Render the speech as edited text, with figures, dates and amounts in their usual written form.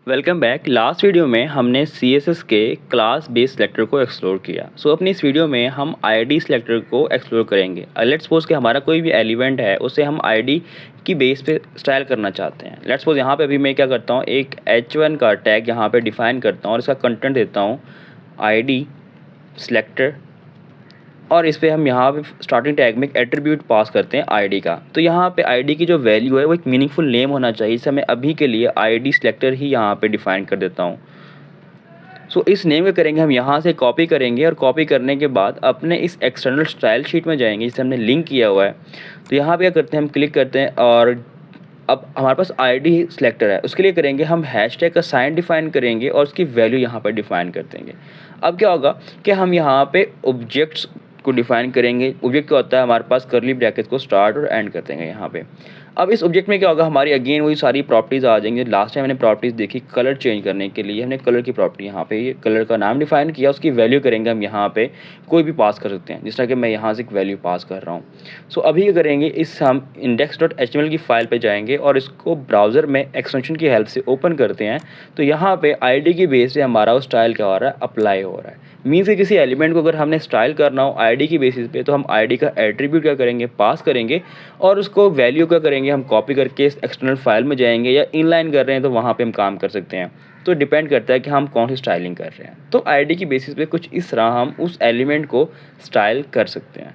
Welcome back. Last video में हमने CSS के क्लास बेस सिलेक्टर को एक्सप्लोर किया। अपनी इस वीडियो में हम आईडी सिलेक्टर को एक्सप्लोर करेंगे। लेट्स सपोज कि हमारा कोई भी एलिमेंट है उसे हम आईडी की बेस पे स्टाइल करना चाहते हैं। लेट्स सपोज यहाँ पे अभी मैं क्या करता हूँ, एक H1 का टैग यहाँ पे डिफाइन करता हूँ और इसका कंटेंट देता हूँ आईडी सिलेक्टर, और इस पे हम यहाँ पे स्टार्टिंग टैग में एक एट्रीब्यूट पास करते हैं आईडी का। तो यहाँ पे आईडी की जो वैल्यू है वो एक मीनिंगफुल नेम होना चाहिए, जिसे मैं अभी के लिए आईडी सिलेक्टर ही यहाँ पे डिफाइन कर देता हूँ। इस नेम को करेंगे हम यहाँ से कॉपी करेंगे, और कॉपी करने के बाद अपने इस एक्सटर्नल स्टाइल शीट में जाएंगे जिसे हमने लिंक किया हुआ है। तो यहाँ पे क्या करते हैं, हम क्लिक करते हैं और अब हमारे पास आईडी सिलेक्टर है। उसके लिए करेंगे हम हैशटैग का साइन डिफाइन करेंगे और उसकी वैल्यू यहाँ पर डिफाइन कर देंगे। अब क्या होगा कि हम यहाँ पे ऑब्जेक्ट्स को डिफाइन करेंगे। ऑब्जेक्ट क्या होता है, हमारे पास करली ब्रैकेट को स्टार्ट और एंड कर देंगे यहाँ पे। अब इस ऑब्जेक्ट में क्या होगा, हमारी अगेन वही सारी प्रॉपर्टीज़ आ जाएंगी। लास्ट टाइम मैंने प्रॉपर्टीज़ देखी, कलर चेंज करने के लिए हमने कलर की प्रॉपर्टी यहाँ पे ये कलर का नाम डिफाइन किया, उसकी वैल्यू करेंगे हम यहाँ पे कोई भी पास कर सकते हैं, जिस तरह कि मैं यहाँ से एक वैल्यू पास कर रहा हूँ। अभी क्या करेंगे, इस हम index.html की फाइल पे जाएंगे और इसको ब्राउज़र में एक्सटेंशन की हेल्प से ओपन करते हैं। तो यहाँ पे आईडी की बेस से हमारा वो स्टाइल क्या हो रहा है, अप्लाई हो रहा है। मीन्स कि किसी एलिमेंट को अगर हमने स्टाइल करना हो आईडी की बेसिस पे, तो हम आईडी का एट्रीब्यूट क्या करेंगे, पास करेंगे, और उसको वैल्यू क्या करेंगे, हम कॉपी करके इस एक्सटर्नल फाइल में जाएंगे, या इनलाइन कर रहे हैं तो वहाँ पे हम काम कर सकते हैं। तो डिपेंड करता है कि हम कौन सी स्टाइलिंग कर रहे हैं। तो आईडी की बेसिस पे कुछ इस तरह हम उस एलिमेंट को स्टाइल कर सकते हैं।